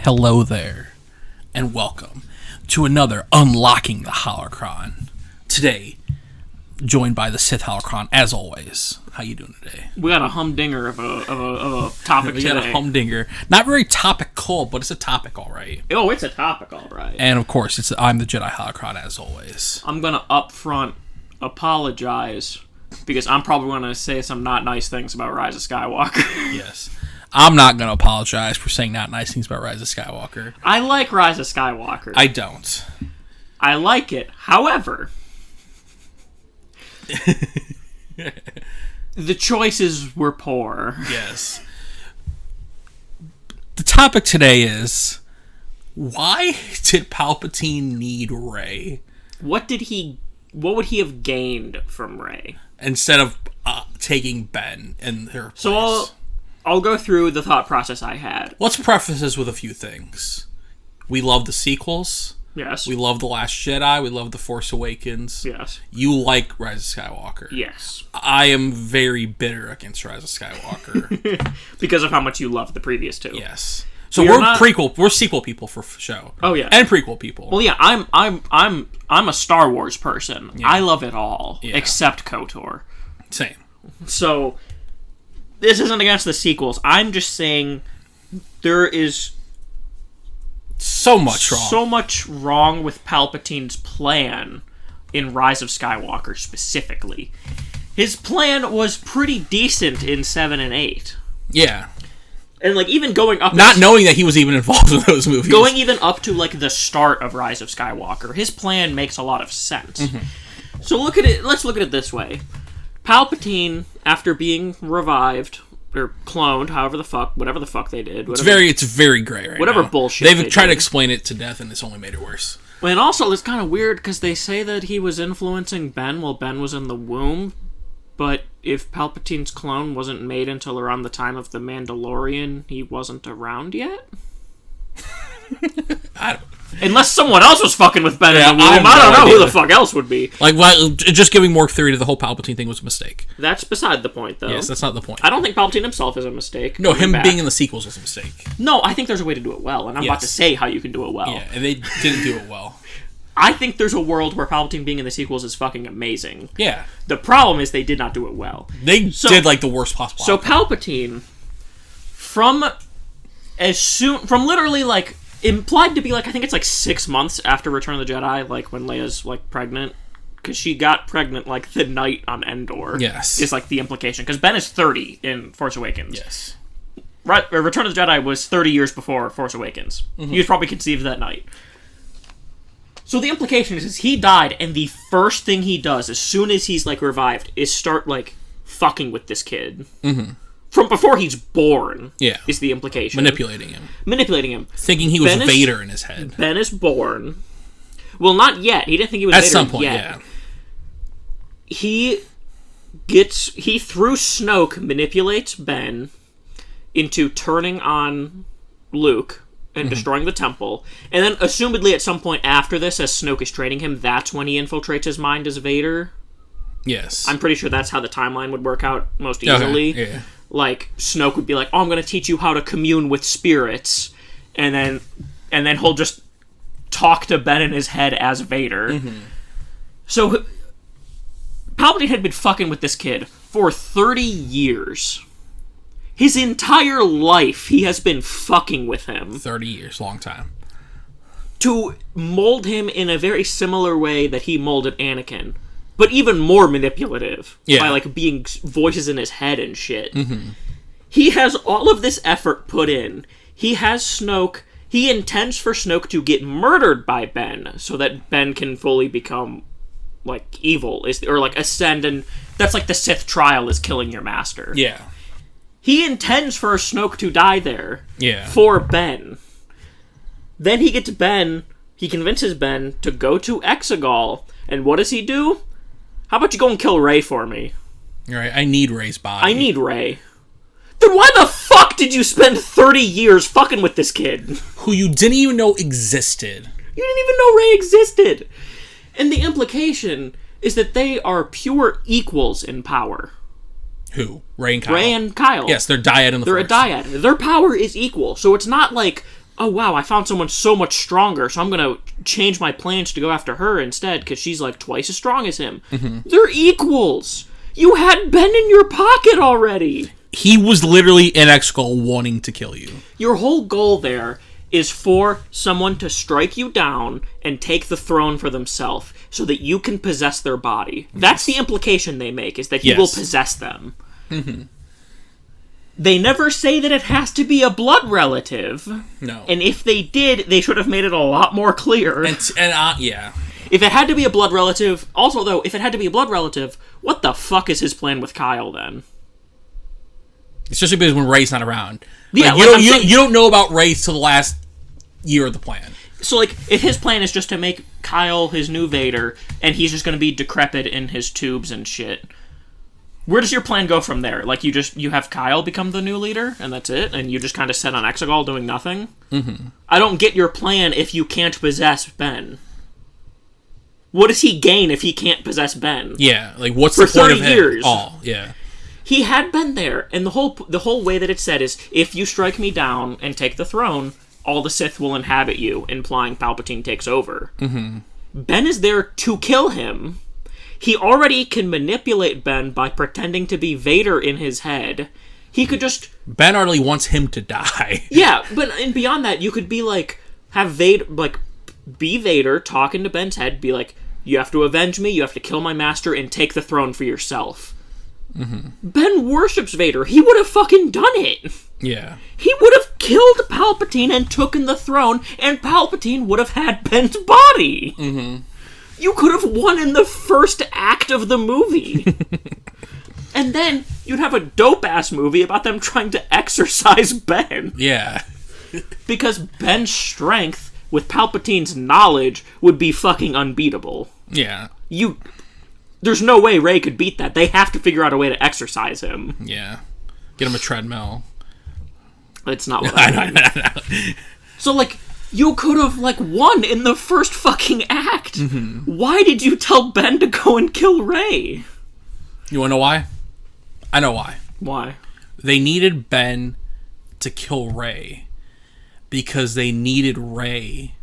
Hello there, and welcome to another Unlocking the Holocron. Today, joined by the Sith Holocron, as always. How you doing today? We got a humdinger of a topic We today. got a humdinger. Not very topical, but it's a topic, all right. Oh, it's a topic, all right. And of course, I'm the Jedi Holocron, as always. I'm gonna upfront apologize because I'm probably gonna say some not nice things about Rise of Skywalker. Yes. I'm not going to apologize for saying not nice things about Rise of Skywalker. I like Rise of Skywalker. I don't. I like it. However, the choices were poor. Yes. The topic today is, why did Palpatine need Rey? What would he have gained from Rey? Instead of taking Ben in her place. So I'll go through the thought process I had. Let's preface this with a few things. We love the sequels. Yes. We love The Last Jedi. We love The Force Awakens. Yes. You like Rise of Skywalker. Yes. I am very bitter against Rise of Skywalker. Because of how much you loved the previous two. Yes. So we're sequel people for show. Oh yeah. And prequel people. Well yeah, I'm a Star Wars person. Yeah. I love it all. Yeah. Except KOTOR. Same. So this isn't against the sequels. I'm just saying there is so much wrong with Palpatine's plan in Rise of Skywalker specifically. His plan was pretty decent in 7 and 8. Yeah. And like even going up not knowing that he was even involved in those movies. Going even up to like the start of Rise of Skywalker, his plan makes a lot of sense. Mm-hmm. So let's look at it this way. Palpatine, after being revived or cloned, whatever the fuck they did, it's very gray right whatever now. bullshit They've tried to explain it to death, and it's only made it worse. And also, it's kind of weird because they say that he was influencing Ben while Ben was in the womb. But if Palpatine's clone wasn't made until around the time of the Mandalorian, he wasn't around yet. Unless someone else was fucking with Ben in the womb. I don't know who the fuck else would be. Like, just giving more theory to the whole Palpatine thing was a mistake. That's beside the point, though. Yes, that's not the point. I don't think Palpatine himself is a mistake. No, him being in the sequels was a mistake. No, I think there's a way to do it well, and I'm about to say how you can do it well. Yeah, and they didn't do it well. I think there's a world where Palpatine being in the sequels is fucking amazing. Yeah. The problem is they did not do it well. They did, like, the worst possible So Palpatine, from literally, like, implied to be, like, I think it's, like, 6 months after Return of the Jedi, like, when Leia's, like, pregnant. Because she got pregnant, like, the night on Endor. Yes. Is, like, the implication. Because Ben is 30 in Force Awakens. Yes. Return of the Jedi was 30 years before Force Awakens. Mm-hmm. He was probably conceived that night. So the implication is he died, and the first thing he does, as soon as he's, like, revived, is start, like, fucking with this kid. Mm-hmm. From before he's born, is the implication. Manipulating him. Thinking he was Vader in his head. Ben is born. Well, not yet. He didn't think he was At Vader some point, yet. yeah. He through Snoke, manipulates Ben into turning on Luke and destroying the temple. And then, assumedly, at some point after this, as Snoke is training him, that's when he infiltrates his mind as Vader. Yes. I'm pretty sure that's how the timeline would work out most easily. Okay. Yeah. Like, Snoke would be like, oh, I'm going to teach you how to commune with spirits. And then he'll just talk to Ben in his head as Vader. Mm-hmm. So, Palpatine had been fucking with this kid for 30 years. His entire life, he has been fucking with him. 30 years, long time. To mold him in a very similar way that he molded Anakin. But even more manipulative. Yeah. By, like, being voices in his head and shit. Mm-hmm. He has all of this effort put in. He has Snoke. He intends for Snoke to get murdered by Ben, so that Ben can fully become, like, evil. Or, like, ascend, and that's like the Sith trial is killing your master. Yeah. He intends for Snoke to die there. Yeah. For Ben. Then he gets Ben. He convinces Ben to go to Exegol. And what does he do? How about you go and kill Rey for me? Right. I need Rey's body. I need Rey. Then why the fuck did you spend 30 years fucking with this kid? Who you didn't even know existed. You didn't even know Rey existed. And the implication is that they are pure equals in power. Who? Rey and Kylo. Rey and Kylo. Yes, they're dyad in the Force. They're a dyad. Their power is equal. So it's not like, oh wow, I found someone so much stronger, so I'm gonna change my plans to go after her instead, because she's like twice as strong as him. They're equals! You had Ben in your pocket already! He was literally in Exegol wanting to kill you. Your whole goal there is for someone to strike you down and take the throne for themselves so that you can possess their body. That's the implication they make, is that he will possess them. They never say that it has to be a blood relative. No. And if they did, they should have made it a lot more clear. Yeah. If it had to be a blood relative... Also, though, if it had to be a blood relative, what the fuck is his plan with Kyle, then? Especially because when Rey's not around. Yeah, you don't know about Rey till the last year of the plan. So, like, if his plan is just to make Kyle his new Vader, and he's just going to be decrepit in his tubes and shit, where does your plan go from there? Like, you have Kyle become the new leader, and that's it? And you just kind of sit on Exegol doing nothing? I don't get your plan if you can't possess Ben. What does he gain if he can't possess Ben? Yeah, like, what's the point of him? 30 years. Yeah. He had been there, and the whole way that it's said is, if you strike me down and take the throne, all the Sith will inhabit you, implying Palpatine takes over. Ben is there to kill him. He already can manipulate Ben by pretending to be Vader in his head. He could just... Ben already wants him to die. Yeah, and beyond that, you could be like, have Vader, like, be Vader, talk into Ben's head, be like, you have to avenge me, you have to kill my master, and take the throne for yourself. Ben worships Vader. He would have fucking done it. Yeah. He would have killed Palpatine and taken the throne, and Palpatine would have had Ben's body. You could have won in the first act of the movie. And then you'd have a dope-ass movie about them trying to exorcise Ben. Yeah. Because Ben's strength, with Palpatine's knowledge, would be fucking unbeatable. Yeah. There's no way Rey could beat that. They have to figure out a way to exorcise him. Yeah. Get him a treadmill. It's not what I mean. So, like, you could have, like, won in the first fucking act. Why did you tell Ben to go and kill Rey? You wanna know why? I know why. Why? They needed Ben to kill Rey because they needed Rey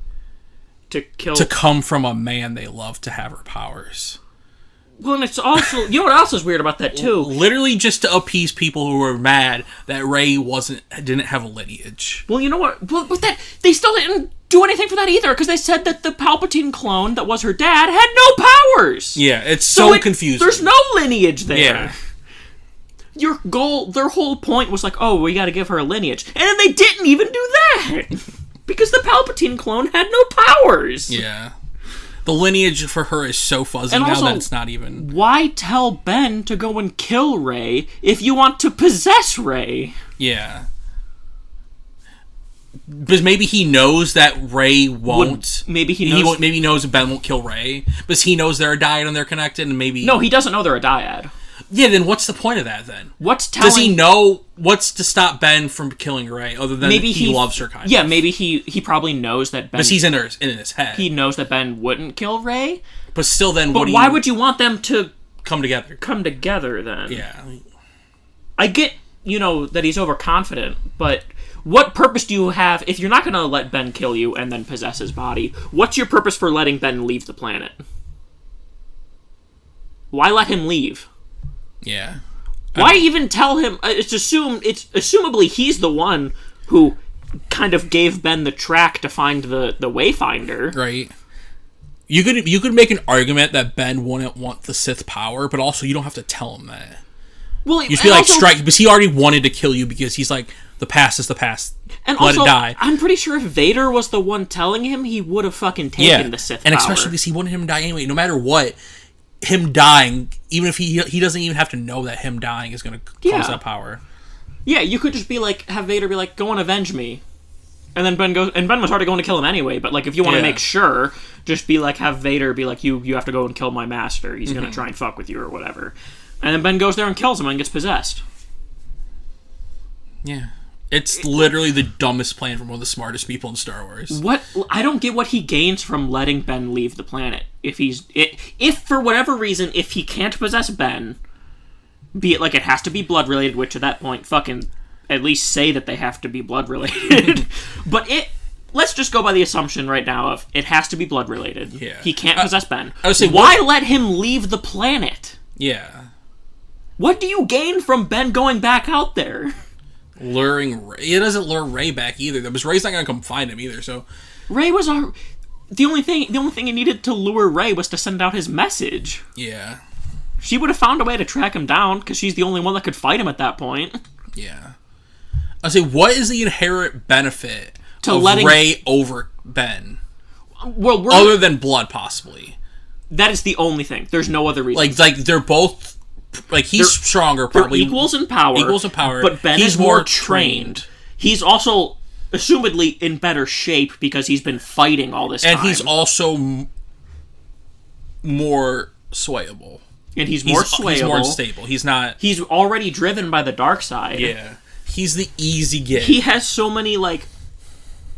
to come from a man they love to have her powers. Well, and it's also... You know what else is weird about that, too? Literally just to appease people who were mad that Rey didn't have a lineage. Well, you know what? But that... They still didn't do anything for that either, because they said that the Palpatine clone that was her dad had no powers! Yeah, it's so confusing. There's no lineage there! Yeah. Their whole point was like, oh, we gotta give her a lineage. And then they didn't even do that! Because the Palpatine clone had no powers! Yeah. The lineage for her is so fuzzy and now also, that it's not even... Why tell Ben to go and kill Rey if you want to possess Rey? Yeah. Because maybe he knows that Rey won't... Maybe he knows Ben won't kill Rey. Because he knows they're a dyad and they're connected, and maybe... No, he doesn't know they're a dyad. Yeah, then what's the point of that, then? Does he know what's to stop Ben from killing Rey, other than maybe he loves her, kind of? Yeah, maybe he probably knows that Ben... Because he's in his head. He knows that Ben wouldn't kill Rey. But still, then, why would you want them to... Come together. Come together, then. Yeah. I get, that he's overconfident, but... What purpose do you have... If you're not going to let Ben kill you and then possess his body, what's your purpose for letting Ben leave the planet? Why let him leave? Yeah. Why even tell him? It's assumably he's the one who kind of gave Ben the track to find the Wayfinder. Right. You could make an argument that Ben wouldn't want the Sith power, but also you don't have to tell him that. Well, you just be like, strike, because he already wanted to kill you because he's like, the past is the past. And Let also, it die. I'm pretty sure if Vader was the one telling him, he would have fucking taken the Sith power. And especially because he wanted him to die anyway. No matter what, him dying, even if he doesn't even have to know that him dying is going to cause that power. Yeah, you could just be like, have Vader be like, go and avenge me. And then Ben goes, and Ben was already going to kill him anyway, but like, if you want to make sure, just be like, have Vader be like, you have to go and kill my master. He's going to try and fuck with you or whatever. And then Ben goes there and kills him and gets possessed. Yeah. It's literally the dumbest plan from one of the smartest people in Star Wars. I don't get what he gains from letting Ben leave the planet. If for whatever reason, if he can't possess Ben, be it like it has to be blood related, which at that point, fucking at least say that they have to be blood related. But let's just go by the assumption right now of it has to be blood related. Yeah. He can't possess Ben. I would say, why let him leave the planet? Yeah. What do you gain from Ben going back out there? Luring Rey. It doesn't lure Rey back either, because Rey's not going to come find him either, so... Rey was our... The only thing he needed to lure Rey was to send out his message. Yeah. She would have found a way to track him down, because she's the only one that could fight him at that point. Yeah. I say, what is the inherent benefit of Rey over Ben? Well, other than blood, possibly. That is the only thing. There's no other reason. Like they're both... Like, he's stronger, probably. They're equals in power. But Ben is more trained. He's also, assumedly, in better shape because he's been fighting all this time. And he's also more swayable. And he's more swayable. He's more unstable. He's not... He's already driven by the dark side. Yeah. He's the easy get. He has so many, like,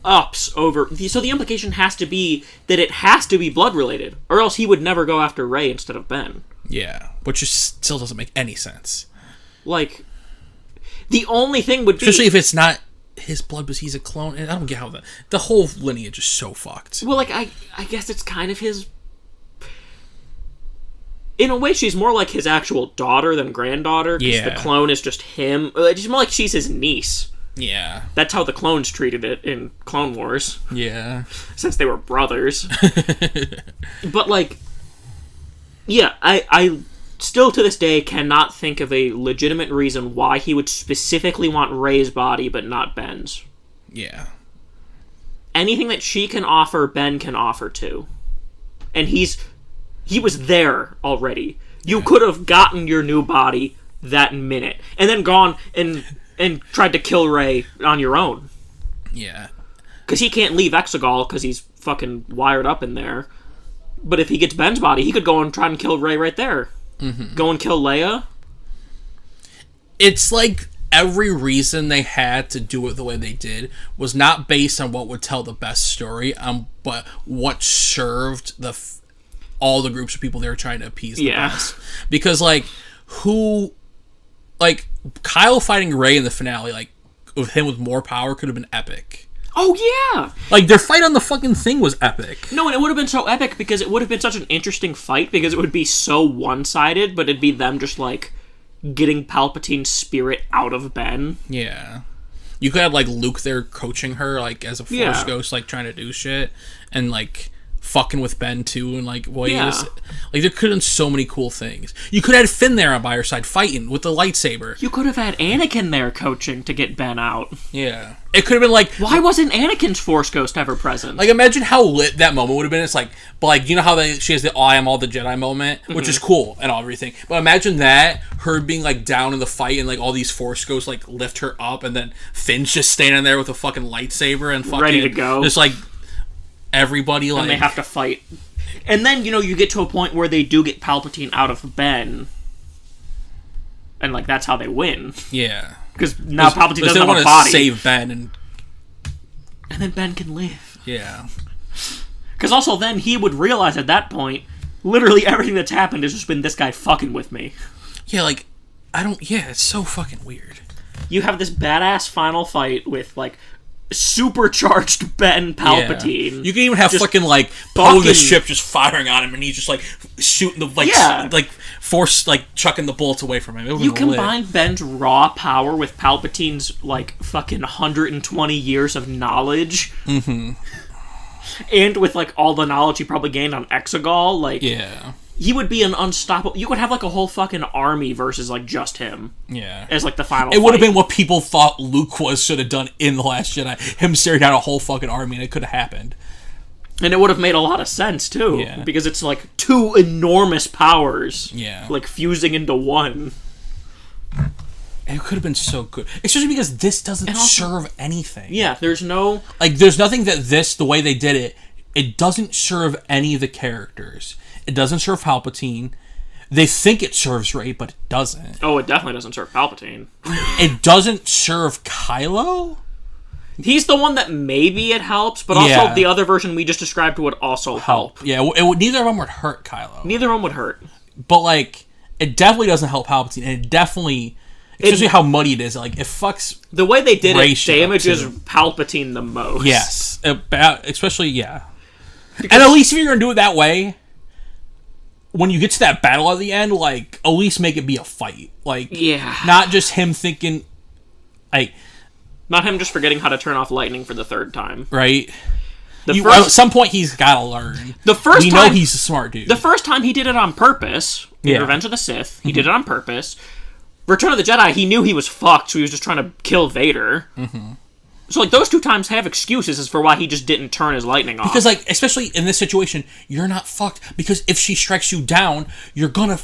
ups over... So the implication has to be that it has to be blood-related, or else he would never go after Rey instead of Ben. Yeah. Which just still doesn't make any sense. Like, the only thing would be... Especially if it's not his blood, but he's a clone. And I don't get how the whole lineage is so fucked. Well, like, I guess it's kind of his... In a way, she's more like his actual daughter than granddaughter, because the clone is just him. It's more like she's his niece. Yeah. That's how the clones treated it in Clone Wars. Yeah. Since they were brothers. But, like... Yeah, I still to this day cannot think of a legitimate reason why he would specifically want Rey's body but not Ben's. Yeah. Anything that she can offer, Ben can offer too. And he was there already. You could have gotten your new body that minute and then gone and tried to kill Rey on your own. Yeah. Because he can't leave Exegol because he's fucking wired up in there. But if he gets Ben's body, he could go and try and kill Rey right there. Mm-hmm. Go and kill Leia. It's like every reason they had to do it the way they did was not based on what would tell the best story, but what served all the groups of people they were trying to appease the best. Because, like, Kylo fighting Rey in the finale, like, with him with more power could have been epic. Oh, yeah! Like, their fight on the fucking thing was epic. No, and it would have been so epic because it would have been such an interesting fight because it would be so one-sided, but it'd be them just, like, getting Palpatine's spirit out of Ben. Yeah. You could have, like, Luke there coaching her, like, as a Force ghost, like, trying to do shit, and, like... fucking with Ben too, and like ways. Like there could have been so many cool things. You could have had Finn there by her side fighting with the lightsaber. You could have had Anakin there coaching to get Ben out. Yeah. It could have been like, why wasn't Anakin's Force Ghost ever present? Like, imagine how lit that moment would have been. It's like, but like, you know how she has the I am all the Jedi moment, which is cool and everything. But imagine that, her being like down in the fight and like all these Force Ghosts like lift her up, and then Finn's just standing there with a fucking lightsaber and fucking ready to go. Just like everybody, like, and they have to fight. And then, you know, you get to a point where they do get Palpatine out of Ben, and like that's how they win. Yeah, because now Palpatine doesn't have a body. Want to save Ben, and then Ben can live. Yeah, because also then he would realize at that point, literally everything that's happened has just been this guy fucking with me. Yeah, like it's so fucking weird. You have this badass final fight with like supercharged Ben Palpatine. Yeah. You can even have fucking like Poe the ship just firing on him, and he's just like shooting the like force like chucking the bullets away from him. You combine Ben's raw power with Palpatine's like fucking 120 years of knowledge, and with like all the knowledge he probably gained on Exegol, like he would be an unstoppable... You could have, like, a whole fucking army versus, like, just him. Yeah. As, like, the final It would have been what people thought Luke should have done in The Last Jedi. Him staring down a whole fucking army, and it could have happened. And it would have made a lot of sense, too. Yeah. Because it's, like, two enormous powers. Yeah. Like, fusing into one. It could have been so good. Especially because this doesn't serve anything. Yeah, there's no... Like, there's nothing that the way they did it doesn't serve any of the characters. It doesn't serve Palpatine. They think it serves Rey, but it doesn't. Oh, it definitely doesn't serve Palpatine. It doesn't serve Kylo? He's the one that maybe it helps, but also the other version we just described would also help. Yeah, neither of them would hurt Kylo. Neither of them would hurt. But, like, it definitely doesn't help Palpatine, and it definitely... Especially how muddy it is. Like, it fucks... The way they did it damages Palpatine the most. Yes. especially, yeah. Because, and at least if you're going to do it that way, when you get to that battle at the end, like, at least make it be a fight. Like, yeah. Not just him thinking, like... Not him just forgetting how to turn off lightning for the third time. Right. At some point, he's got to learn. We know he's a smart dude. The first time he did it on purpose, in Revenge of the Sith, he did it on purpose. Return of the Jedi, he knew he was fucked, so he was just trying to kill Vader. Mm-hmm. So, like, those two times have excuses as for why he just didn't turn his lightning off. Because, like, especially in this situation, you're not fucked. Because if she strikes you down, you're gonna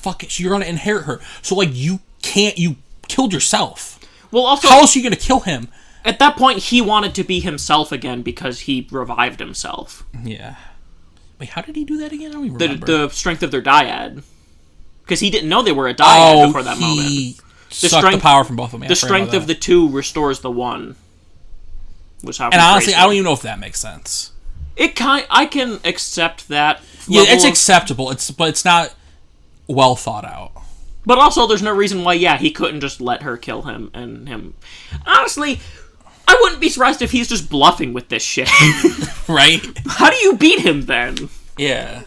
inherit her. So, like, you killed yourself. Well, also... How else are you gonna kill him? At that point, he wanted to be himself again because he revived himself. Yeah. Wait, how did he do that again? I don't even remember. The strength of their dyad. Because he didn't know they were a dyad before that moment. He sucked the power from both of them. The strength of the two restores the one. And honestly, I don't even know if that makes sense. I can accept that. Yeah, it's acceptable. But it's not well thought out. But also, there's no reason why, he couldn't just let her kill him and him. Honestly... I wouldn't be surprised if he's just bluffing with this shit. Right? How do you beat him, then? Yeah.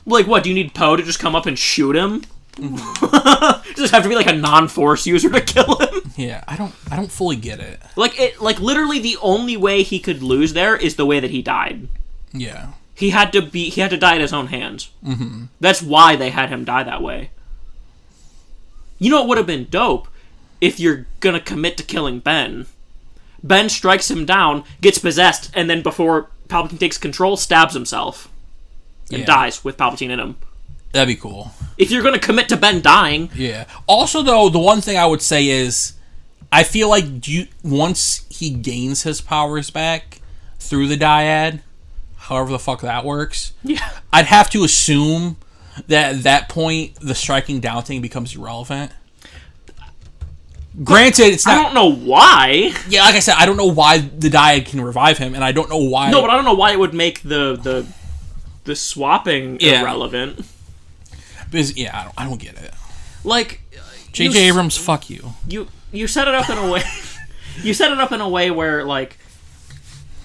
Like, what, do you need Poe to just come up and shoot him? Mm-hmm. Just have to be, like, a non-Force user to kill him? Yeah, I don't fully get it. Like, literally the only way he could lose there is the way that he died. Yeah. He had to die at his own hands. Mm-hmm. That's why they had him die that way. You know what would have been dope? If you're gonna commit to killing Ben strikes him down, gets possessed, and then before Palpatine takes control, stabs himself. And dies with Palpatine in him. That'd be cool. If you're gonna commit to Ben dying... Yeah. Also, though, the one thing I would say is, I feel like once he gains his powers back through the dyad, however the fuck that works, I'd have to assume that at that point, the striking down thing becomes irrelevant. Granted, it's not... I don't know why. Yeah, like I said, I don't know why the dyad can revive him, and I don't know why... No, but I don't know why it would make the swapping irrelevant. Because, I don't get it. Like... J.J. Abrams, fuck you. You set it up in a way... You set it up in a way where, like...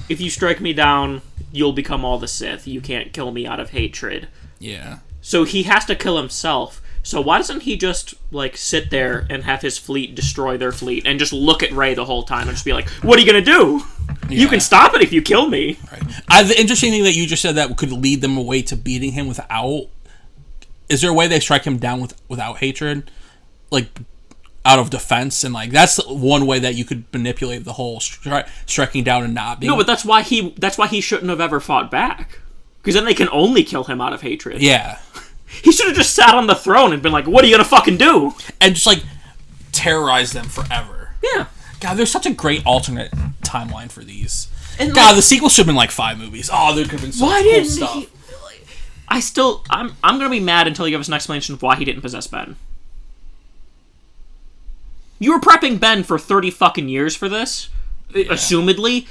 If you strike me down, you'll become all the Sith. You can't kill me out of hatred. Yeah. So he has to kill himself... So why doesn't he just, like, sit there and have his fleet destroy their fleet and just look at Rey the whole time and just be like, what are you going to do? Yeah. You can stop it if you kill me. Right. The interesting thing that you just said that could lead them away to beating him without... Is there a way they strike him down without hatred? Like, out of defense? And, like, that's one way that you could manipulate the whole striking down and not being... No, but that's why he shouldn't have ever fought back. Because then they can only kill him out of hatred. Yeah. He should have just sat on the throne and been like, what are you gonna fucking do? And just, like, terrorize them forever. Yeah. God, there's such a great alternate timeline for these. And God, the sequel should have been, like, 5 movies. Oh, there could have been so much cool stuff. I'm gonna be mad until you give us an explanation of why he didn't possess Ben. You were prepping Ben for 30 fucking years for this, assumedly.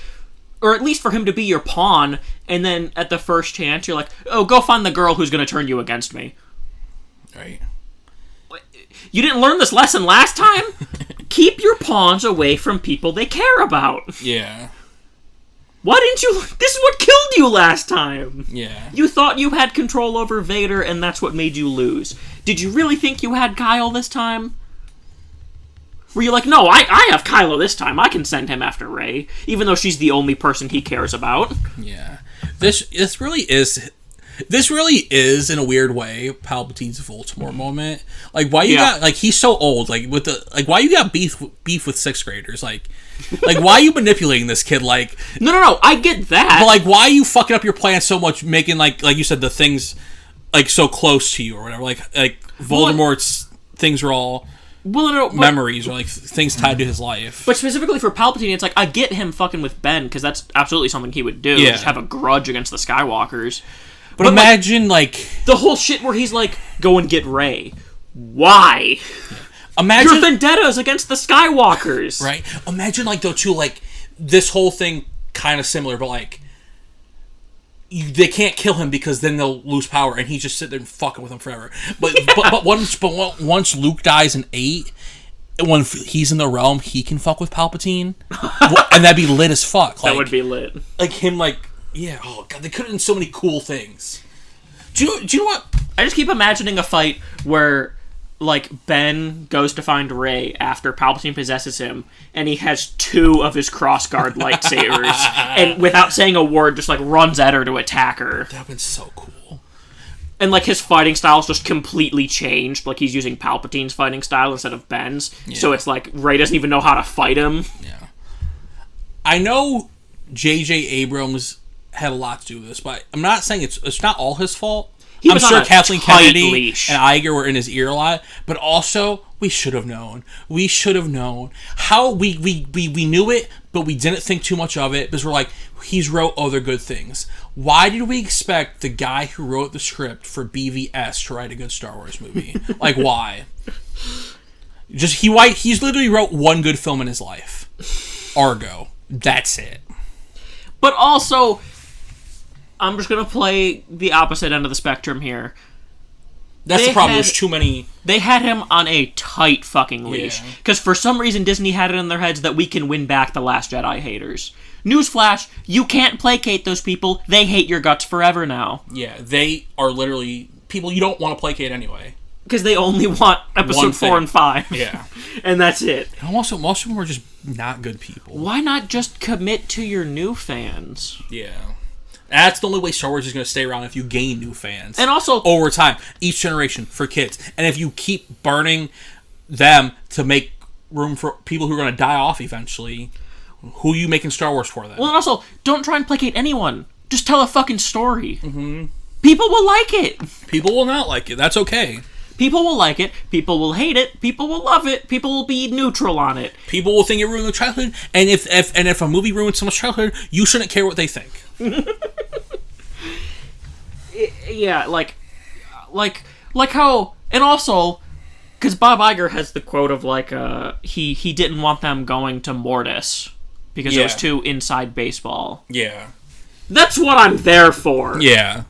Or at least for him to be your pawn, and then at the first chance, you're like, oh, go find the girl who's going to turn you against me. Right. You didn't learn this lesson last time? Keep your pawns away from people they care about. Yeah. Why didn't you... This is what killed you last time. Yeah. You thought you had control over Vader, and that's what made you lose. Did you really think you had Kyle this time? Were you like, no, I have Kylo this time. I can send him after Rey, even though she's the only person he cares about. Yeah, this really is in a weird way Palpatine's Voldemort moment. Like, why you got he's so old. Like why you got beef with 6th graders? Like why are you manipulating this kid? Like, no, I get that. But like, why are you fucking up your plan so much, making like you said, the things like so close to you or whatever? Like Voldemort's things are all. Memories or like things tied to his life. But specifically for Palpatine, it's like, I get him fucking with Ben because that's absolutely something he would do. Yeah. Just have a grudge against the Skywalkers. But imagine like the whole shit where he's like, go and get Rey. Why? Yeah. Imagine your vendettas against the Skywalkers. Right? Imagine like though too, like this whole thing kind of similar, but like they can't kill him because then they'll lose power, and he's just sitting there and fucking with them forever. But once Luke dies in 8, when he's in the realm, he can fuck with Palpatine, and that'd be lit as fuck. That would be lit. Like him, yeah. Oh god, they could have done so many cool things. Do you know what? I just keep imagining a fight where, like, Ben goes to find Rey after Palpatine possesses him, and he has 2 of his crossguard lightsabers, and without saying a word, just, like, runs at her to attack her. That would been so cool. And, like, his fighting style's just completely changed. Like, he's using Palpatine's fighting style instead of Ben's. Yeah. So it's like, Rey doesn't even know how to fight him. Yeah. I know J.J. Abrams had a lot to do with this, but I'm not saying it's not all his fault. I'm sure Kathleen Kennedy and Iger were in his ear a lot, but also we should have known. We should have known how we knew it, but we didn't think too much of it because we're like, he's wrote other good things. Why did we expect the guy who wrote the script for BVS to write a good Star Wars movie? Like, why? He's literally wrote one good film in his life, Argo. That's it. But also, I'm just going to play the opposite end of the spectrum here. That's the problem. There's too many. They had him on a tight fucking leash. Because for some reason, Disney had it in their heads that we can win back the Last Jedi haters. Newsflash, you can't placate those people. They hate your guts forever now. Yeah, they are literally people you don't want to placate anyway. Because they only want episode 4 and 5. Yeah. And that's it. And also, most of them are just not good people. Why not just commit to your new fans? Yeah. That's the only way Star Wars is going to stay around, if you gain new fans. And also, over time, each generation for kids. And if you keep burning them to make room for people who are going to die off eventually, who are you making Star Wars for then? Well, and also, don't try and placate anyone. Just tell a fucking story. Mm-hmm. People will like it. People will not like it. That's okay. People will like it. People will hate it. People will love it. People will be neutral on it. People will think it ruined their childhood. And if a movie ruins someone's childhood, you shouldn't care what they think. Yeah, like how, and also, because Bob Iger has the quote of like, he didn't want them going to Mortis because it was too inside baseball. Yeah, that's what I'm there for. Yeah.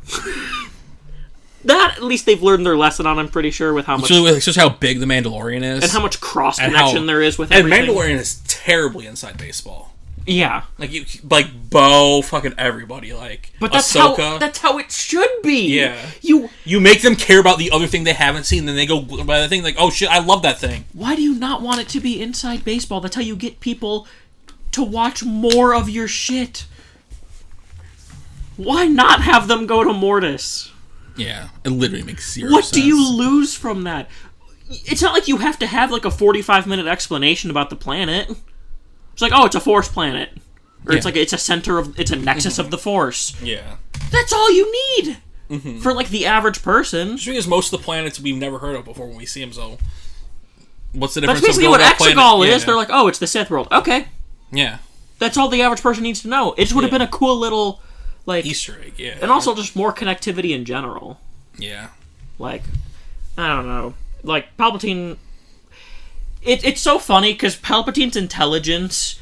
That, at least they've learned their lesson on, I'm pretty sure, with how much... It's just how big The Mandalorian is. And how much cross-connection there is with everything. And Mandalorian is terribly inside baseball. Yeah. Like Bo, fucking everybody, but that's Ahsoka. That's how it should be. Yeah. You make them care about the other thing they haven't seen, then they go by the thing, like, oh shit, I love that thing. Why do you not want it to be inside baseball? That's how you get people to watch more of your shit. Why not have them go to Mortis? Yeah, it literally makes zero sense. What do you lose from that? It's not like you have to have like a 45-minute explanation about the planet. It's like, oh, it's a force planet. Or it's like, it's a nexus of the force. Yeah. That's all you need for like the average person. Just because most of the planets we've never heard of before when we see them, so what's the difference? That's basically what Exegol is. They're like, oh, it's the Sith world. Okay. Yeah. That's all the average person needs to know. It just would have been a cool little... like Easter egg, yeah. And also just more connectivity in general. Yeah. Like, I don't know. Like, Palpatine... It's so funny, because Palpatine's intelligence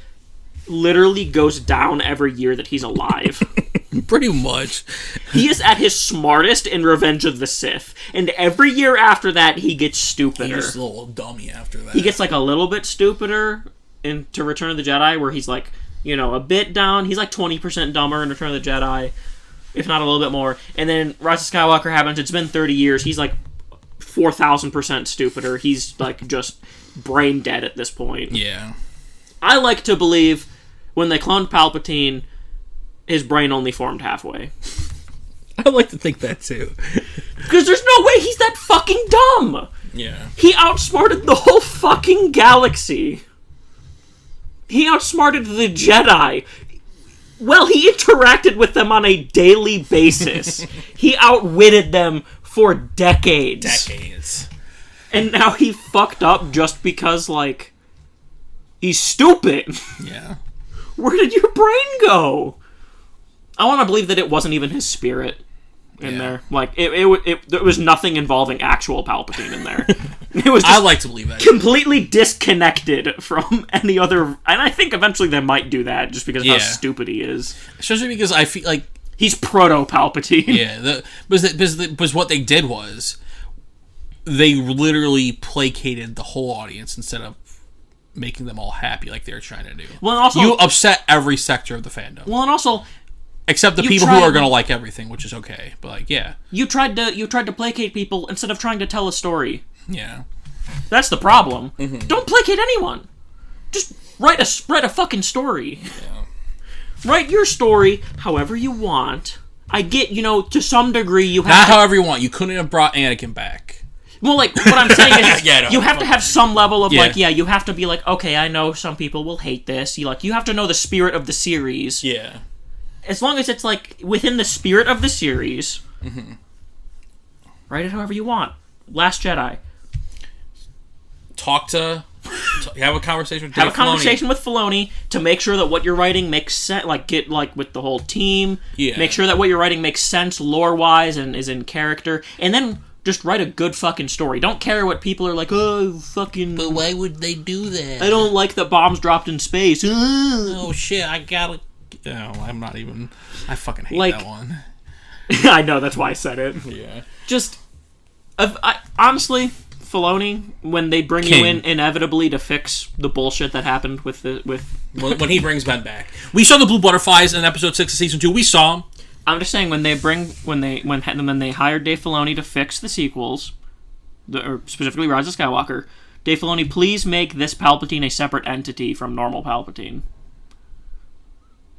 literally goes down every year that he's alive. Pretty much. He is at his smartest in Revenge of the Sith. And every year after that, he gets stupider. He's a little dummy after that. He gets, like, a little bit stupider into Return of the Jedi, where he's, like... you know, a bit down. He's like 20% dumber in Return of the Jedi, if not a little bit more. And then Rise of Skywalker happens. It's been 30 years. He's like 4,000% stupider. He's like just brain dead at this point. Yeah. I like to believe when they cloned Palpatine, his brain only formed halfway. I like to think that too. Because there's no way he's that fucking dumb. Yeah. He outsmarted the whole fucking galaxy. He outsmarted the Jedi. Well, he interacted with them on a daily basis. He outwitted them for decades. And now he fucked up just because, like, he's stupid. Yeah. Where did your brain go? I want to believe that it wasn't even his spirit in there. Like, there was nothing involving actual Palpatine in there. It was just I like to believe that. Completely disconnected from any other... And I think eventually they might do that just because of how stupid he is. Especially because I feel like... he's proto-Palpatine. Yeah. Because what they did was... they literally placated the whole audience instead of making them all happy like they're trying to do. Well, and also, you upset every sector of the fandom. Well, and also, except the people who are going to like everything, which is okay. But like, yeah, you tried to placate people instead of trying to tell a story. Yeah, that's the problem. Mm-hmm. Don't placate anyone. Just write a fucking story. Yeah. Write your story however you want. I get, to some degree you have not however you want. You couldn't have brought Anakin back. Well, like, what I'm saying is, you have to have some level of, you have to be like, okay, I know some people will hate this. You have to know the spirit of the series. Yeah. As long as it's, like, within the spirit of the series, write it however you want. Last Jedi. Have a conversation with Filoni to make sure that what you're writing makes sense. Like, get, like, with the whole team. Yeah. Make sure that what you're writing makes sense lore-wise and is in character. And then just write a good fucking story. Don't care what people are like, oh, fucking... But why would they do that? I don't like that bombs dropped in space. Oh, shit, I gotta... No, I'm not even... I fucking hate that one. I know, that's why I said it. Yeah. Just... honestly, Filoni, when they bring you in inevitably to fix the bullshit that happened with... when he brings Ben back. We saw the Blue Butterflies in episode 6 of season 2. We saw them. I'm just saying when they hired Dave Filoni to fix the sequels, or specifically Rise of Skywalker, Dave Filoni, please make this Palpatine a separate entity from normal Palpatine.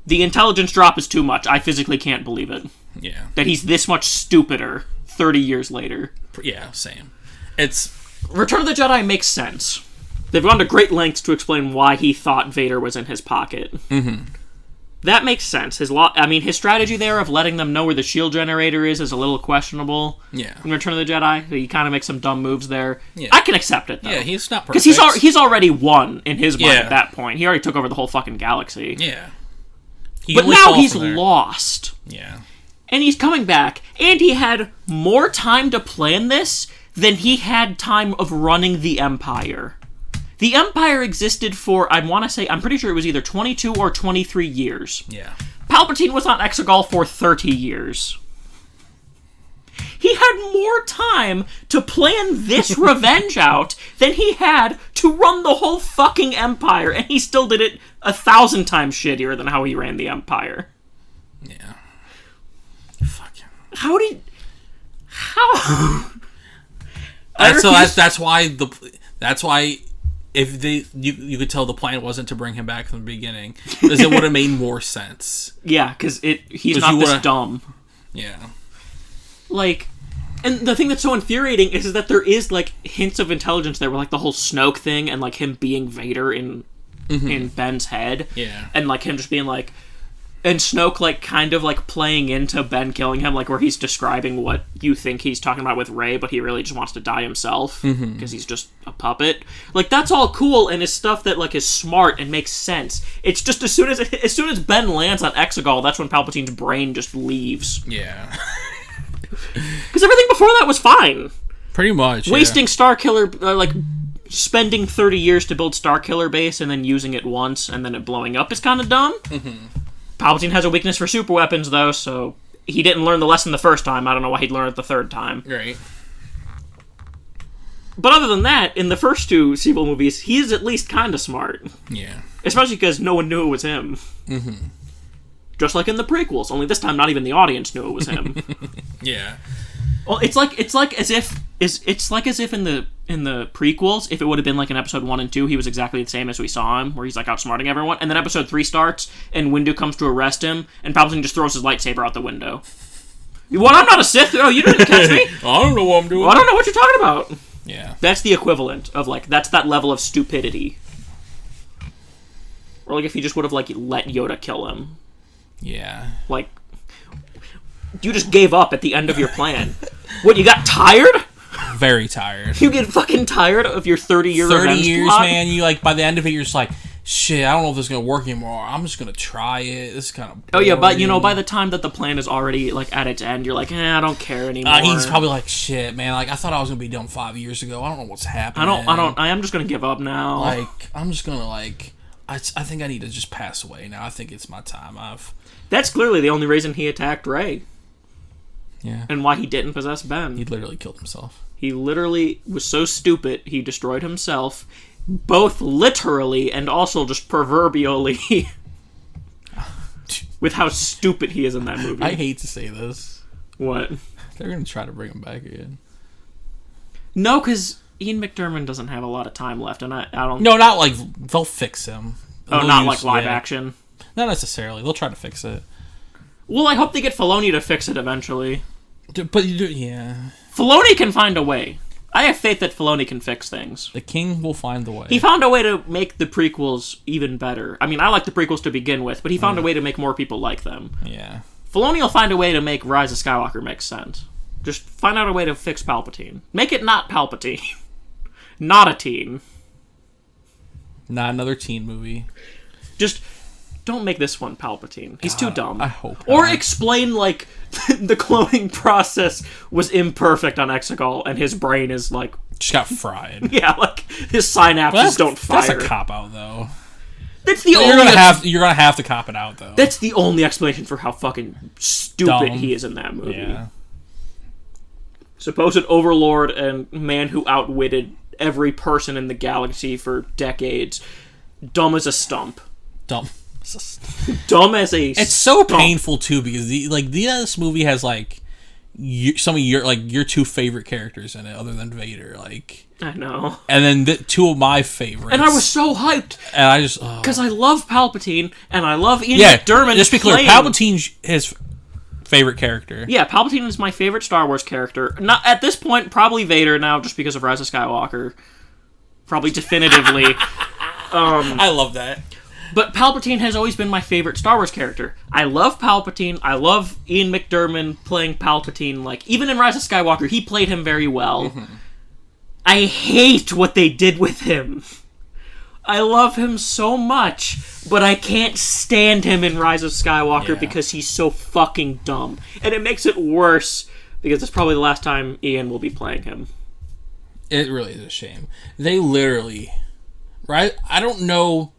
The intelligence drop is too much. I physically can't believe it. Yeah. That he's this much stupider 30 years later. Yeah, same. It's... Return of the Jedi makes sense. They've gone to great lengths to explain why he thought Vader was in his pocket. Mm-hmm. That makes sense. His strategy there of letting them know where the shield generator is a little questionable. Yeah. In Return of the Jedi, he kind of makes some dumb moves there. Yeah. I can accept it, though. Yeah, he's not perfect. Because he's already won in his mind at that point. He already took over the whole fucking galaxy. Yeah. But now he's lost. Yeah. And he's coming back, and he had more time to plan this than he had time of running the Empire. The Empire existed for, I'm pretty sure it was either 22 or 23 years. Yeah. Palpatine was on Exegol for 30 years. He had more time to plan this revenge out than he had to run the whole fucking Empire, and he still did it 1,000 times shittier than how he ran the Empire. Yeah. Fuck him. How? That's why if you could tell the plan wasn't to bring him back from the beginning, because it would have made more sense. Yeah, because he's not this dumb. Yeah. Like, and the thing that's so infuriating is that there is, like, hints of intelligence there, with, like, the whole Snoke thing and, like, him being Vader in Ben's head. Yeah. And, like, him just being, like... And Snoke, like, kind of, like, playing into Ben killing him, like, where he's describing what you think he's talking about with Rey, but he really just wants to die himself, because he's just a puppet. Like, that's all cool, and is stuff that, like, is smart and makes sense. It's just as soon as Ben lands on Exegol, that's when Palpatine's brain just leaves. Yeah. Because everything before that was fine. Pretty much, Wasting Starkiller, spending 30 years to build Starkiller base and then using it once and then it blowing up is kind of dumb. Mm-hmm. Palpatine has a weakness for super weapons, though, so he didn't learn the lesson the first time. I don't know why he'd learn it the third time. Right. But other than that, in the first two sequel movies, he's at least kind of smart. Yeah. Especially because no one knew it was him. Mm-hmm. Just like in the prequels, only this time not even the audience knew it was him. Yeah. Well, it's like as if in the prequels, if it would have been like in episode 1 and 2, he was exactly the same as we saw him, where he's like outsmarting everyone, and then episode 3 starts and Windu comes to arrest him, and Palpatine just throws his lightsaber out the window. What? I'm not a Sith. Oh, you didn't catch me. I don't know what I'm doing. Well, I don't know what you're talking about. Yeah. That's the equivalent of that's that level of stupidity. Or like if he just would have let Yoda kill him. Yeah. Like, you just gave up at the end of your plan. What, you got tired? Very tired. You get fucking tired of your 30-year revenge 30 years, plot? man. You, by the end of it, you're just like, shit, I don't know if this is going to work anymore. I'm just going to try it. This is kind of boring. Oh, yeah, but, by the time that the plan is already, at its end, you're like, I don't care anymore. He's probably like, shit, man, I thought I was going to be done 5 years ago. I don't know what's happening. I am just going to give up now. I'm just going to, I think I need to just pass away now. I think it's my time. That's clearly the only reason he attacked Rey. Yeah. And why he didn't possess Ben. He literally killed himself. He literally was so stupid, he destroyed himself, both literally and also just proverbially, with how stupid he is in that movie. I hate to say this. What? They're going to try to bring him back again. No, because Ian McDiarmid doesn't have a lot of time left, and I don't... No, not like... They'll fix him. Oh, not like live action? Not necessarily. They'll try to fix it. Well, I hope they get Filoni to fix it eventually. But, yeah... Filoni can find a way. I have faith that Filoni can fix things. The king will find the way. He found a way to make the prequels even better. I mean, I like the prequels to begin with, but he found a way to make more people like them. Yeah. Filoni will find a way to make Rise of Skywalker make sense. Just find out a way to fix Palpatine. Make it not Palpatine. Not a teen. Not another teen movie. Just don't make this one Palpatine. He's too dumb. I hope Or not. explain, like, the cloning process was imperfect on Exegol, and his brain is, like... Just got fried. Yeah, like, his synapses don't fire. That's a cop-out, though. That's the You're only... gonna have to cop it out, though. That's the only explanation for how fucking stupid he is in that movie. Yeah. Supposed overlord and man who outwitted every person in the galaxy for decades. Dumb as a stump. Dumb. Dumb as a It's so stump. painful, too, because this movie has, like, some of your two favorite characters in it, other than Vader, like... I know. And then two of my favorites. And I was so hyped. And I just... Because I love Palpatine, and I love Ian Yeah, McDiarmid just be clear, playing... Palpatine's his favorite character. Yeah, Palpatine is my favorite Star Wars character. Not at this point, probably Vader now, just because of Rise of Skywalker. Probably definitively. I love that. But Palpatine has always been my favorite Star Wars character. I love Palpatine. I love Ian McDiarmid playing Palpatine. Like, even in Rise of Skywalker, he played him very well. Mm-hmm. I hate what they did with him. I love him so much, but I can't stand him in Rise of Skywalker because he's so fucking dumb. And it makes it worse because it's probably the last time Ian will be playing him. It really is a shame. They literally... Right? I don't know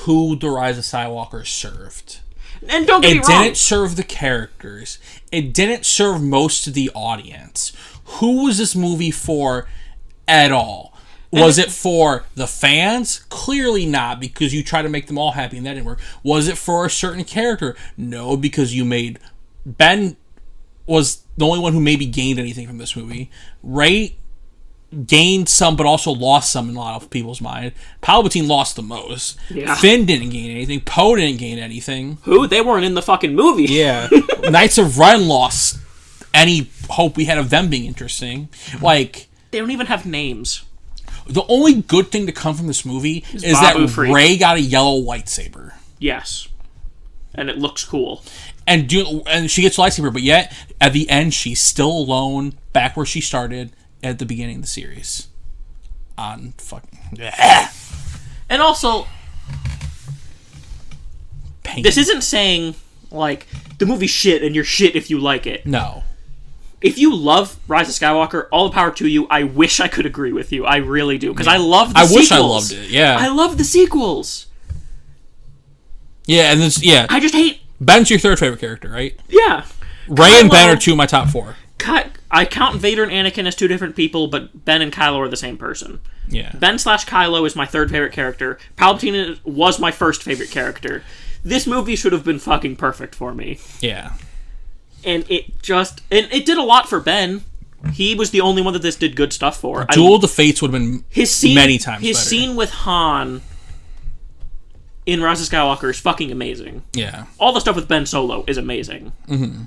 who the Rise of Skywalker served. And don't get me wrong. It didn't serve the characters. It didn't serve most of the audience. Who was this movie for at all? Was it for the fans? Clearly not, because you try to make them all happy and that didn't work. Was it for a certain character? No, because you made... Ben was the only one who maybe gained anything from this movie. Rey gained some, but also lost some in a lot of people's mind. Palpatine lost the most. Yeah. Finn didn't gain anything. Poe didn't gain anything. Who? They weren't in the fucking movie. Yeah. Knights of Ren lost any hope we had of them being interesting. Like... They don't even have names. The only good thing to come from this movie is that Rey got a yellow lightsaber. Yes. And it looks cool. And she gets a lightsaber, but yet, at the end, she's still alone, back where she started at the beginning of the series. On fucking... And also... Pain. This isn't saying, like, the movie's shit and you're shit if you like it. No. If you love Rise of Skywalker, all the power to you. I wish I could agree with you. I really do. Because I love the sequels. I wish I loved it, yeah. I love the sequels. Yeah, and this, yeah. I just hate... Ben's your third favorite character, right? Yeah. Rey and Ben are two of my top four. I count Vader and Anakin as two different people, but Ben and Kylo are the same person. Yeah. Ben/Kylo is my third favorite character. Palpatine was my first favorite character. This movie should have been fucking perfect for me. Yeah. And it did a lot for Ben. He was the only one that this did good stuff for. Duel of the Fates would have been many times better. His scene with Han in Rise of Skywalker is fucking amazing. Yeah. All the stuff with Ben Solo is amazing. Mm-hmm.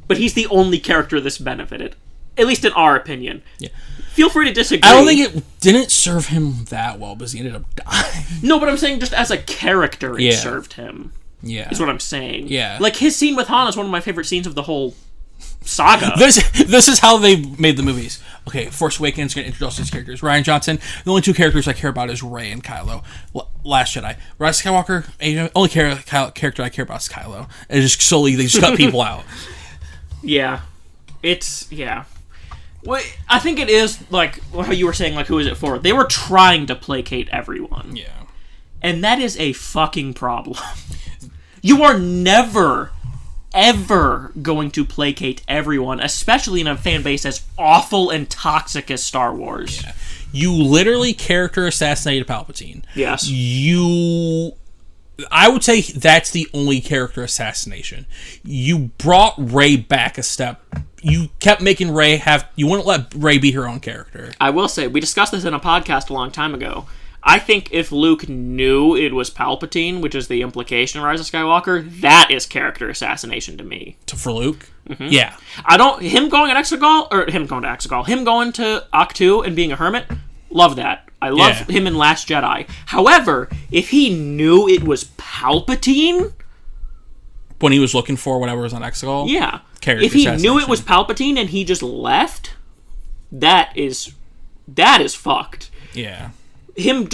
But he's the only character this benefited. At least in our opinion. Yeah. Feel free to disagree. I don't think it didn't serve him that well because he ended up dying. No, but I'm saying just as a character it served him. Yeah. Is what I'm saying. Yeah. Like, his scene with Han is one of my favorite scenes of the whole saga. This is how they made the movies. Okay, Force Awakens is going to introduce these characters. Rian Johnson, the only two characters I care about is Rey and Kylo. Last Jedi. Rise of Skywalker, the only character I care about is Kylo. And just slowly, they just cut people out. Yeah. Yeah. Well, I think it is, like, how you were saying, like, who is it for? They were trying to placate everyone. Yeah. And that is a fucking problem. You are never ever going to placate everyone, especially in a fan base as awful and toxic as Star Wars. Yeah. You literally character assassinated Palpatine. Yes. I would say that's the only character assassination. You brought Rey back a step. You kept making Rey you wouldn't let Rey be her own character. I will say, we discussed this in a podcast a long time ago. I think if Luke knew it was Palpatine, which is the implication in Rise of Skywalker, that is character assassination to me. For Luke? Mm-hmm. Yeah. Him going to Exegol, him going to Ahch-To and being a hermit, love that. I love him in Last Jedi. However, if he knew it was Palpatine... When he was looking for whatever was on Exegol? Yeah. If he knew it was Palpatine and he just left, that is fucked. Yeah. Him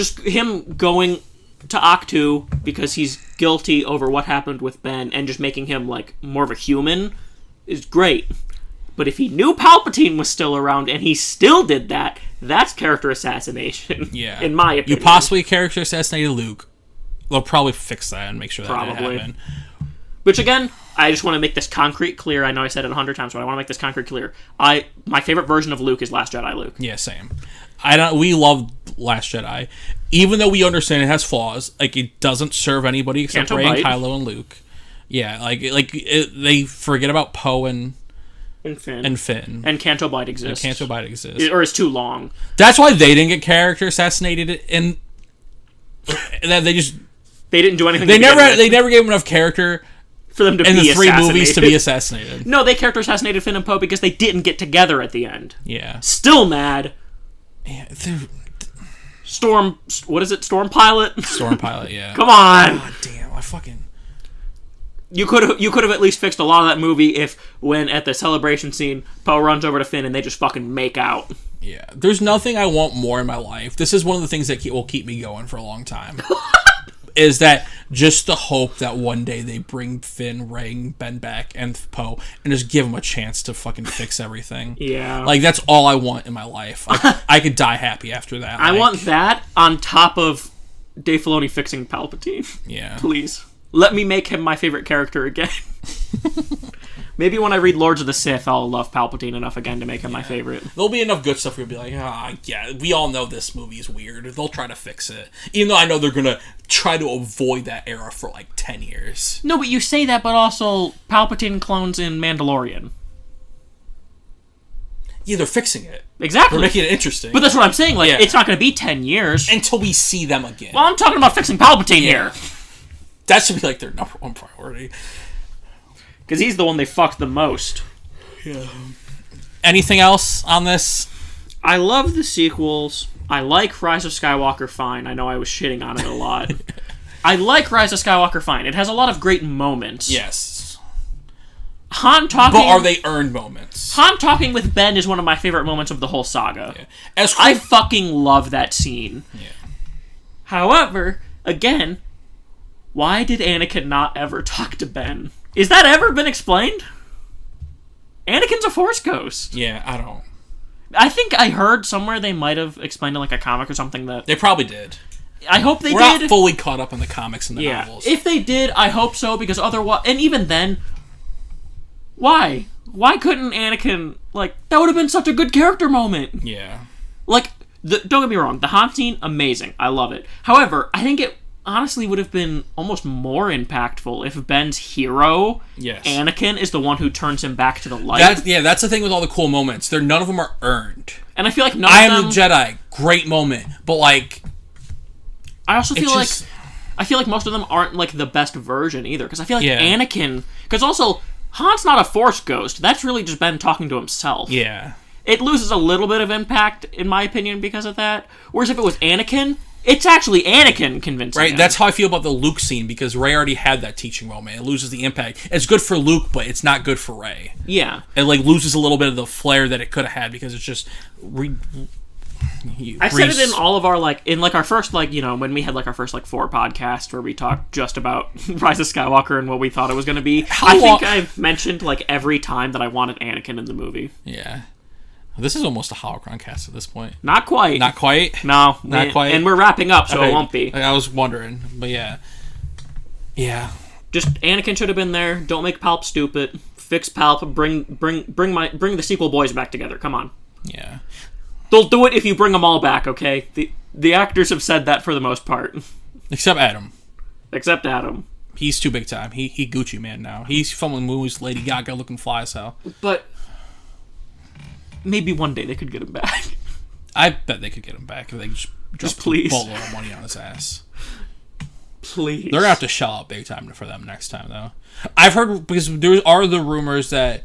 going to Ahch-To because he's guilty over what happened with Ben and just making him like more of a human is great. But if he knew Palpatine was still around and he still did that, that's character assassination. Yeah. In my opinion. You possibly character assassinated Luke. They'll probably fix that and make sure that didn't happen. Which again, I just want to make this concrete clear. I know I said it 100 times, but I want to make this concrete clear. My favorite version of Luke is Last Jedi Luke. Yeah, same. We love Last Jedi, even though we understand it has flaws. Like it doesn't serve anybody except Rey and Kylo and Luke. Yeah, they forget about Poe and Finn. And Canto Bight exists. Or it's too long. That's why they didn't get character assassinated, and that they didn't do anything. They never gave them enough character for them to in the 3 movies to be assassinated. No, they character assassinated Finn and Poe because they didn't get together at the end. Yeah. Still mad. Yeah, what is it? Storm Pilot? Storm Pilot, yeah. Come on. God damn, You could have at least fixed a lot of that movie if, when at the celebration scene, Poe runs over to Finn and they just fucking make out. Yeah. There's nothing I want more in my life. This is one of the things that will keep me going for a long time. Is that just the hope that one day they bring Finn, Rey, and Ben back, and Poe, and just give them a chance to fucking fix everything. Yeah. Like, that's all I want in my life. I could die happy after that. I want that on top of Dave Filoni fixing Palpatine. Yeah. Please. Let me make him my favorite character again. Maybe when I read Lords of the Sith, I'll love Palpatine enough again to make him my favorite. There'll be enough good stuff where you'll be like, yeah, we all know this movie's weird. They'll try to fix it. Even though I know they're going to try to avoid that era for like 10 years. No, but you say that, but also Palpatine clones in Mandalorian. Yeah, they're fixing it. Exactly. They're making it interesting. But that's what I'm saying. Like, it's not going to be 10 years. Until we see them again. Well, I'm talking about fixing Palpatine here. That should be like their number one priority. Because he's the one they fucked the most. Yeah. Anything else on this? I love the sequels. I like Rise of Skywalker fine. I know I was shitting on it a lot. I like Rise of Skywalker fine. It has a lot of great moments. Yes. Han talking... But are they earned moments? Han talking with Ben is one of my favorite moments of the whole saga. Yeah. I fucking love that scene. Yeah. However, again, why did Anakin not ever talk to Ben? Is that ever been explained? Anakin's a Force ghost. Yeah, I don't... I think I heard somewhere they might have explained in like a comic or something that... They probably did. I hope they did. We're not fully caught up in the comics and the novels. If they did, I hope so, because otherwise... And even then... Why? Why couldn't Anakin... Like, that would have been such a good character moment. Yeah. Like, don't get me wrong. The Han scene, amazing. I love it. However, I think it honestly would have been almost more impactful if Ben's hero, Anakin, is the one who turns him back to the light. That's the thing with all the cool moments. None of them are earned. And I feel like I am the Jedi. Great moment. But, like... I also feel like most of them aren't, like, the best version, either. Because I feel like Anakin... Because also, Han's not a Force ghost. That's really just Ben talking to himself. Yeah. It loses a little bit of impact, in my opinion, because of that. Whereas if it was Anakin... It's actually Anakin convincing him. That's how I feel about the Luke scene, because Rey already had that teaching moment. It loses the impact. It's good for Luke, but it's not good for Rey. Yeah. It loses a little bit of the flair that it could have had, because it's just... I said it in all of our, our first, when we had, our first, 4 podcasts where we talked just about Rise of Skywalker and what we thought it was going to be. I think I've mentioned, every time that I wanted Anakin in the movie. Yeah. This is almost a Holocron cast at this point. Not quite. Not quite? No. Not quite? And we're wrapping up, so it won't be. I was wondering, but yeah. Yeah. Just Anakin should have been there. Don't make Palp stupid. Fix Palp. Bring the sequel boys back together. Come on. Yeah. They'll do it if you bring them all back, okay? The actors have said that for the most part. Except Adam. Except Adam. He's too big time. He Gucci man now. He's filming movies, Lady Gaga looking fly as hell. But maybe one day they could get him back. I bet they could get him back if they just please. A boatload of money on his ass. Please. They're gonna have to shell out big time for them next time, though. I've heard, because there are the rumors that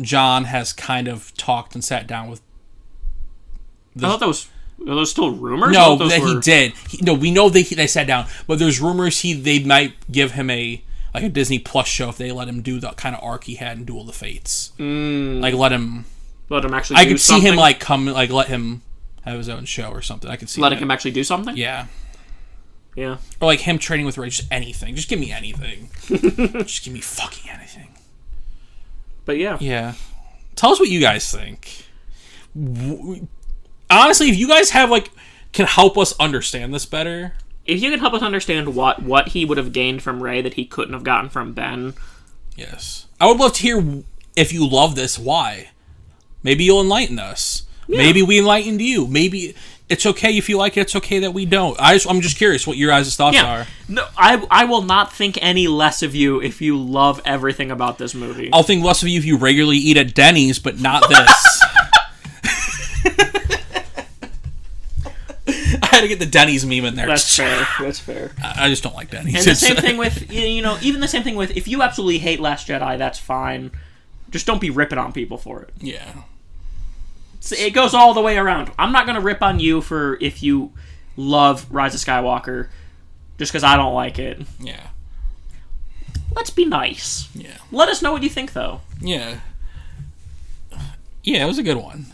John has kind of talked and sat down with. I thought that was. Are those still rumors? No, that he did. We know they sat down, but there's rumors they might give him a Disney Plus show if they let him do the kind of arc he had in Duel of the Fates. Like let him actually. I could see him let him have his own show or something. I could see letting him actually do something. Yeah. Yeah. Or like him training with Rey. Just anything. Just give me anything. Just give me fucking anything. But yeah. Yeah. Tell us what you guys think. Honestly, if you guys have can help us understand this better. If you can help us understand what he would have gained from Rey that he couldn't have gotten from Ben. Yes. I would love to hear, if you love this, why. Maybe you'll enlighten us. Yeah. Maybe we enlightened you. Maybe it's okay if you like it. It's okay that we don't. I'm just curious what your guys' thoughts are. No, I will not think any less of you if you love everything about this movie. I'll think less of you if you regularly eat at Denny's, but not this. I had to get the Denny's meme in there. That's fair. That's fair. I just don't like Denny's. And the same thing with, even the same thing with, if you absolutely hate Last Jedi, that's fine. Just don't be ripping on people for it. Yeah. It goes all the way around. I'm not going to rip on you for if you love Rise of Skywalker just because I don't like it. Yeah. Let's be nice. Yeah. Let us know what you think, though. Yeah. Yeah, it was a good one.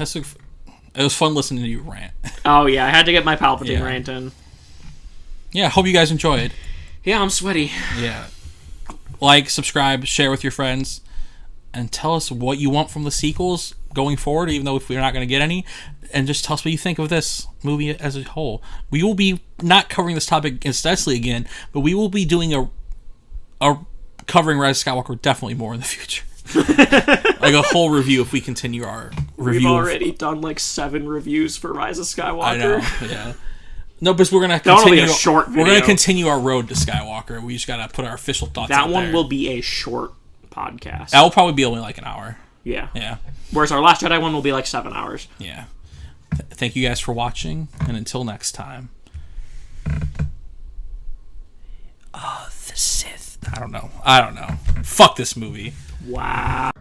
It was fun listening to you rant. Oh, yeah. I had to get my Palpatine rant in. Yeah, hope you guys enjoyed. Yeah, I'm sweaty. Yeah. Like, subscribe, share with your friends, and tell us what you want from the sequels going forward, even though if we're not going to get any, and just tell us what you think of this movie as a whole. We will be not covering this topic extensively again, but we will be doing a covering Rise of Skywalker definitely more in the future. Like a whole review if we continue our review. We've already done 7 reviews for Rise of Skywalker. I know, yeah. No, but we're gonna continue. That'll be a short video. We're gonna continue our road to Skywalker. We just gotta put our official thoughts. That out one there. will be a short podcast. That will probably be only an hour. Yeah. Yeah. Whereas our Last Jedi one will be 7 hours. Yeah. Thank you guys for watching, and until next time. The Sith. I don't know. Fuck this movie. Wow.